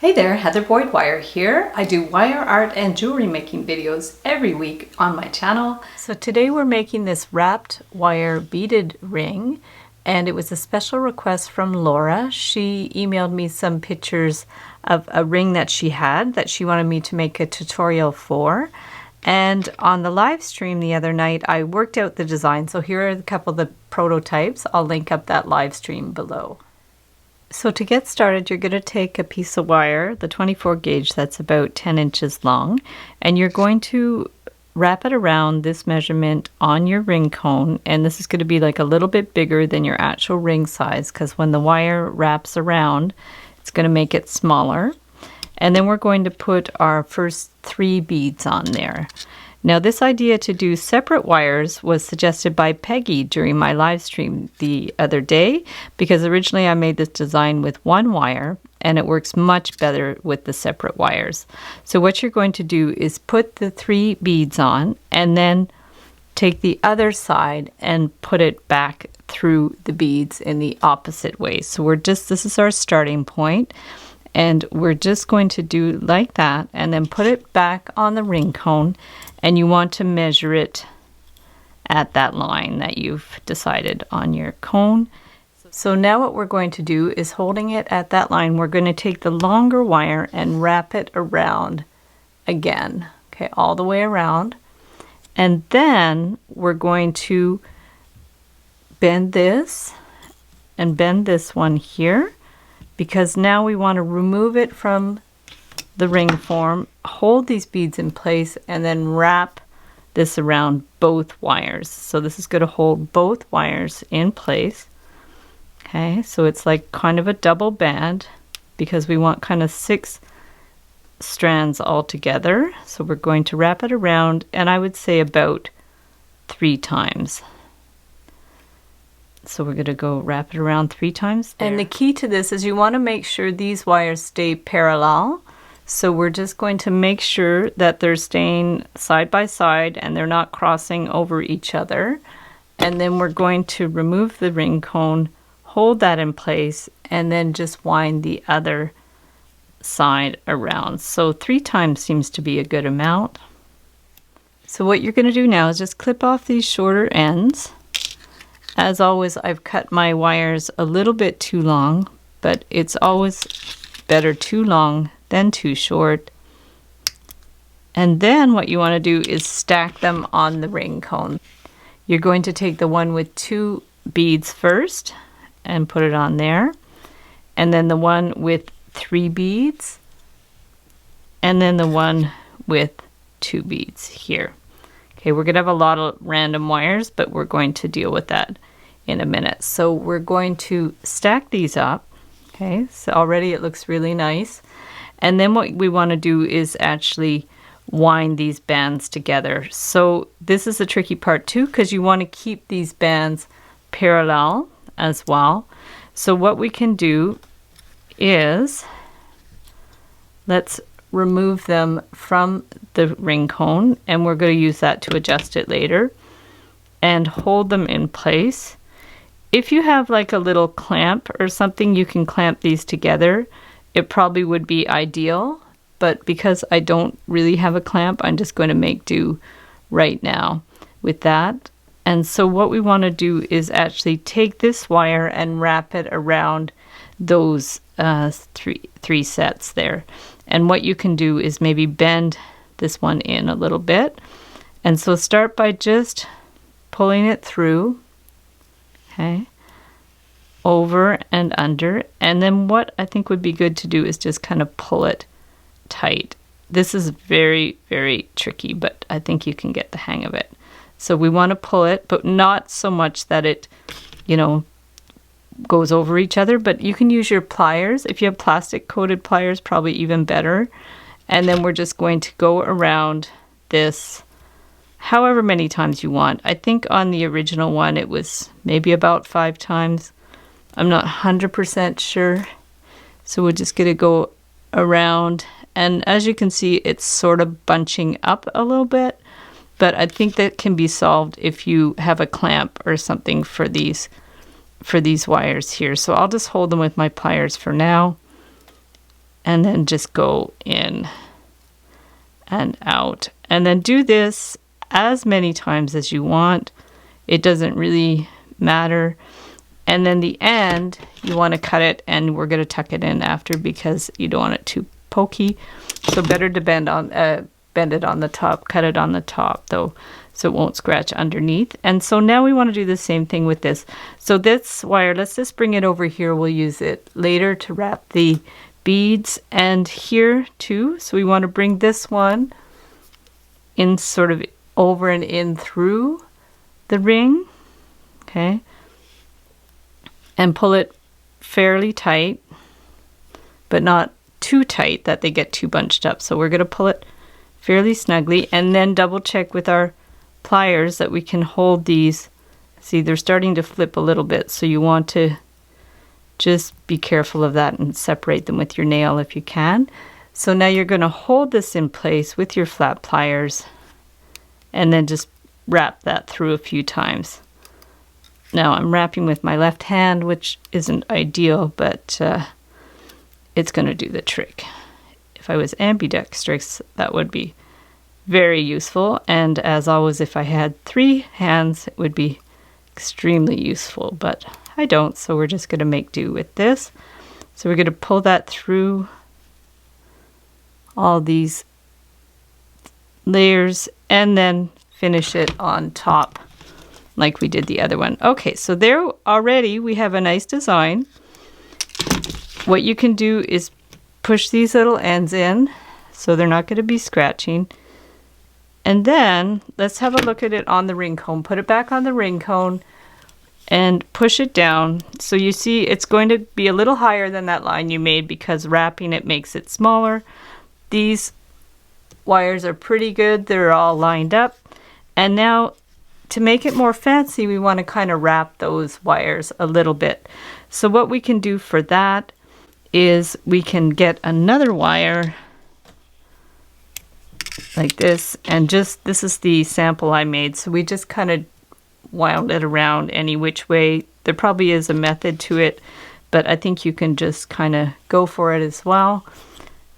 Hey there, Heather Boyd Wire here. I do wire art and jewelry making videos every week on my channel. So today we're making this wrapped wire beaded ring, and it was a special request from Laura. She emailed me some pictures of a ring that she had that she wanted me to make a tutorial for. And on the live stream the other night, I worked out the design. So here are a couple of the prototypes. I'll link up that live stream below. So to get started, you're going to take a piece of wire, the 24 gauge that's about 10 inches long, and you're going to wrap it around this measurement on your ring cone. And this is going to be like a little bit bigger than your actual ring size, because when the wire wraps around, it's going to make it smaller. And then we're going to put our first 3 beads on there. Now this idea to do separate wires was suggested by Peggy during my live stream the other day, because originally I made this design with 1 wire and it works much better with the separate wires. So what you're going to do is put the 3 beads on and then take the other side and put it back through the beads in the opposite way. So this is our starting point. And we're just going to do like that and then put it back on the ring cone, and you want to measure it at that line that you've decided on your cone. So now what we're going to do is, holding it at that line, we're going to take the longer wire and wrap it around again, okay, all the way around. And then we're going to bend this and bend this one here, because now we want to remove it from the ring form, hold these beads in place, and then wrap this around both wires. So this is going to hold both wires in place. Okay, so it's like kind of a double band, because we want kind of 6 strands all together. So we're going to wrap it around, and I would say about 3 times. So we're going to go wrap it around 3 times there. And the key to this is you want to make sure these wires stay parallel. So we're just going to make sure that they're staying side by side and they're not crossing over each other. And then we're going to remove the ring cone, hold that in place, and then just wind the other side around. So 3 times seems to be a good amount. So what you're going to do now is just clip off these shorter ends. As always, I've cut my wires a little bit too long, but it's always better too long than too short. And then what you want to do is stack them on the ring cone. You're going to take the one with 2 beads first and put it on there, and then the one with 3 beads, and then the one with 2 beads here. Okay, we're going to have a lot of random wires, but we're going to deal with that in a minute. So we're going to stack these up. Okay, so already it looks really nice. And then what we want to do is actually wind these bands together. So this is the tricky part too, because you want to keep these bands parallel as well. So what we can do is, let's remove them from the ring cone, and we're going to use that to adjust it later, and hold them in place. If you have like a little clamp or something, you can clamp these together. It probably would be ideal, but because I don't really have a clamp, I'm just going to make do right now with that. And so what we want to do is actually take this wire and wrap it around those three sets there. And what you can do is maybe bend this one in a little bit. And so start by just pulling it through, okay, over and under. And then what I think would be good to do is just kind of pull it tight. This is very, very tricky, but I think you can get the hang of it. So we want to pull it, but not so much that it, goes over each other, but you can use your pliers. If you have plastic coated pliers, probably even better. And then we're just going to go around this however many times you want. I think on the original one it was maybe about 5 times. I'm not 100% sure. So we're just going to go around, and as you can see, it's sort of bunching up a little bit, but I think that can be solved if you have a clamp or something for these wires here. So I'll just hold them with my pliers for now. and then just go in and out. And then do this as many times as you want. It doesn't really matter. And then the end, you want to cut it, and we're going to tuck it in after because you don't want it too pokey. So better to bend it on the top, cut it on the top though, so it won't scratch underneath. And so now we want to do the same thing with this. So this wire, let's just bring it over here. We'll use it later to wrap the beads, and here too. So we want to bring this one in sort of over and in through the ring, okay, and pull it fairly tight, but not too tight that they get too bunched up. So we're going to pull it fairly snugly, and then double check with our pliers that we can hold these. See, they're starting to flip a little bit, so you want to just be careful of that and separate them with your nail if you can. So now you're going to hold this in place with your flat pliers and then just wrap that through a few times. Now I'm wrapping with my left hand, which isn't ideal, but it's going to do the trick. If I was ambidextrous, that would be very useful. And as always, if I had 3 hands, it would be extremely useful, but I don't, so we're just going to make do with this. So we're going to pull that through all these layers and then finish it on top like we did the other one. Okay, so there already we have a nice design. What you can do is push these little ends in so they're not going to be scratching. And then let's have a look at it on the ring cone. Put it back on the ring cone and push it down. So you see it's going to be a little higher than that line you made because wrapping it makes it smaller. These wires are pretty good. They're all lined up. And now to make it more fancy, we want to kind of wrap those wires a little bit. So what we can do for that is we can get another wire like this, and just, this is the sample I made, so we just kind of wound it around any which way. There probably is a method to it, but I think you can just kind of go for it as well.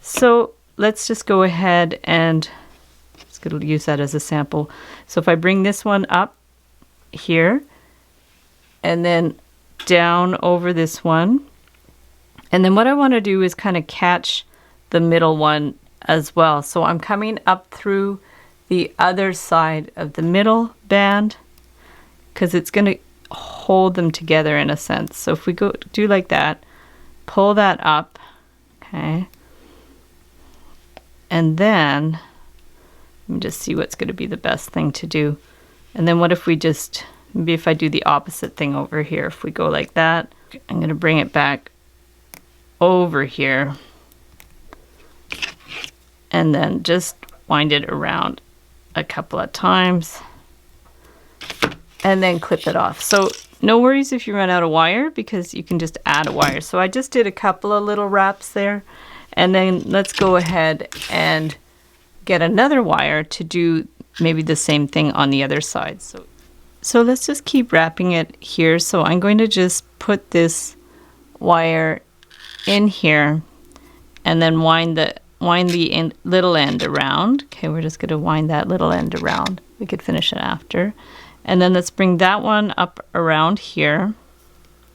So let's just go ahead and just going to use that as a sample. So if I bring this one up here and then down over this one, and then what I want to do is kind of catch the middle one as well. So I'm coming up through the other side of the middle band because it's going to hold them together in a sense. So if we go do like that, pull that up, okay, and then let me just see what's going to be the best thing to do. And then what if we just, maybe if I do the opposite thing over here, if we go like that, I'm going to bring it back over here and then just wind it around a couple of times and then clip it off. So no worries if you run out of wire because you can just add a wire. So I just did a couple of little wraps there, and then let's go ahead and get another wire to do maybe the same thing on the other side. So let's just keep wrapping it here. So I'm going to just put this wire in here and then wind the little end around. Okay, we're just going to wind that little end around. We could finish it after. And then let's bring that one up around here.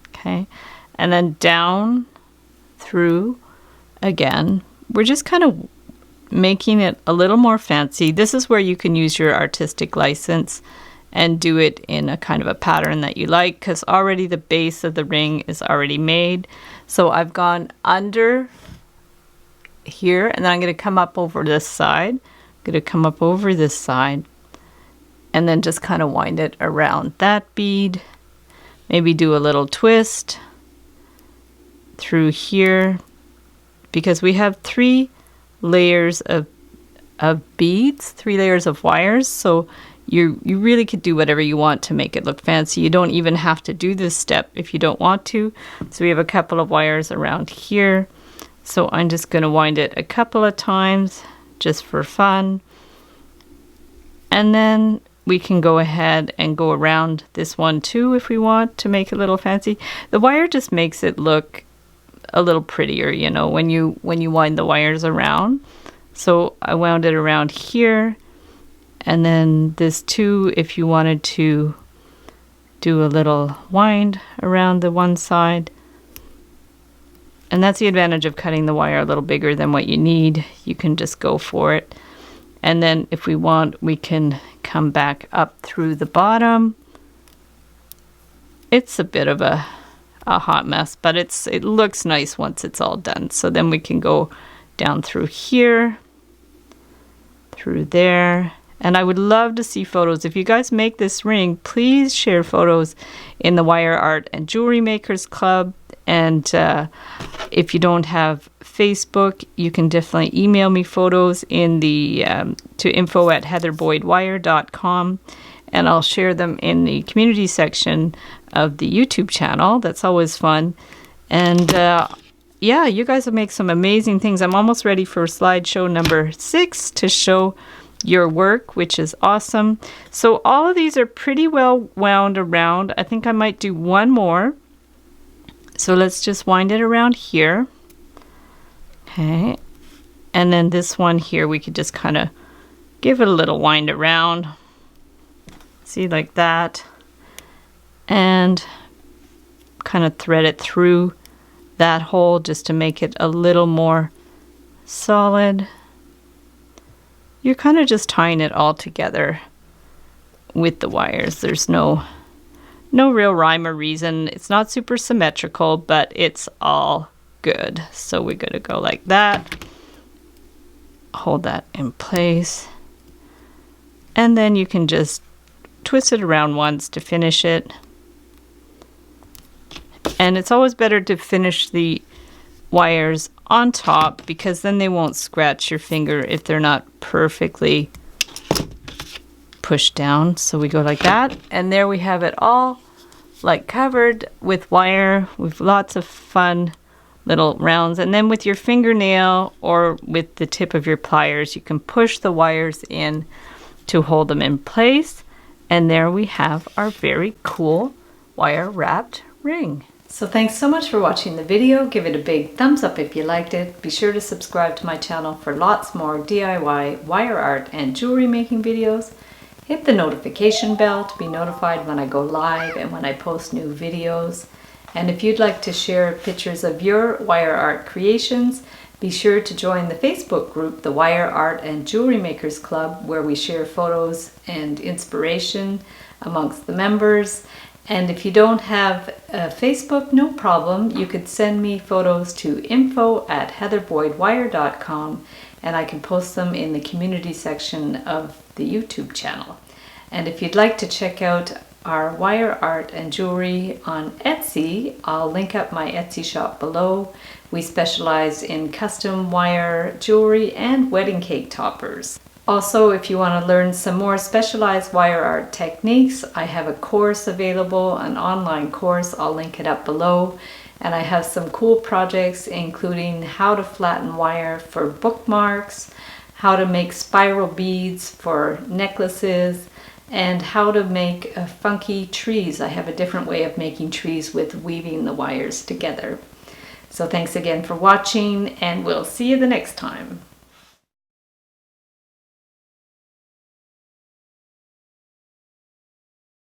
Okay, and then down through again. We're just kind of making it a little more fancy. This is where you can use your artistic license and do it in a kind of a pattern that you like, because already the base of the ring is already made. So I've gone under here, and then I'm going to come up over this side. I'm going to come up over this side and then just kind of wind it around that bead. Maybe do a little twist through here, because we have 3 layers of beads, 3 layers of wires. So you really could do whatever you want to make it look fancy. You don't even have to do this step if you don't want to. So we have a couple of wires around here. So I'm just going to wind it a couple of times just for fun. And then we can go ahead and go around this one too if we want to make it a little fancy. The wire just makes it look a little prettier, you know, when you wind the wires around. So I wound it around here, and then this too, if you wanted to do a little wind around the one side. And that's the advantage of cutting the wire a little bigger than what you need. You can just go for it. And then if we want, we can come back up through the bottom. It's a bit of a hot mess, but it looks nice once it's all done. So then we can go down through here, through there. And I would love to see photos. If you guys make this ring, please share photos in the Wire Art and Jewelry Makers Club. And if you don't have Facebook, you can definitely email me photos in the to info@heatherboydwire.com, and I'll share them in the community section of the YouTube channel. That's always fun. And yeah, you guys will make some amazing things. I'm almost ready for slideshow number 6 to show your work, which is awesome. So all of these are pretty well wound around. I think I might do one more. So let's just wind it around here. Okay. And then this one here, we could just kind of give it a little wind around. See, like that. And kind of thread it through that hole just to make it a little more solid. You're kind of just tying it all together with the wires. There's no real rhyme or reason. It's not super symmetrical, but it's all good. So we're going to go like that. Hold that in place. And then you can just twist it around once to finish it. And it's always better to finish the wires on top, because then they won't scratch your finger if they're not perfectly pushed down. So we go like that, and there we have it all like covered with wire with lots of fun little rounds. And then with your fingernail or with the tip of your pliers, you can push the wires in to hold them in place. And there we have our very cool wire wrapped ring. So thanks so much for watching the video. Give it a big thumbs up if you liked it. Be sure to subscribe to my channel for lots more DIY wire art and jewelry making videos. Hit the notification bell to be notified when I go live and when I post new videos. And if you'd like to share pictures of your wire art creations, be sure to join the Facebook group, the Wire Art and Jewelry Makers Club, where we share photos and inspiration amongst the members. And if you don't have Facebook, no problem. You could send me photos to info@heatherboydwire.com, and I can post them in the community section of the YouTube channel. And if you'd like to check out our wire art and jewelry on Etsy, I'll link up my Etsy shop below. We specialize in custom wire jewelry and wedding cake toppers. Also, if you want to learn some more specialized wire art techniques, I have a course available, an online course. I'll link it up below. And I have some cool projects, including how to flatten wire for bookmarks, how to make spiral beads for necklaces, and how to make funky trees. I have a different way of making trees with weaving the wires together. So thanks again for watching, and we'll see you the next time.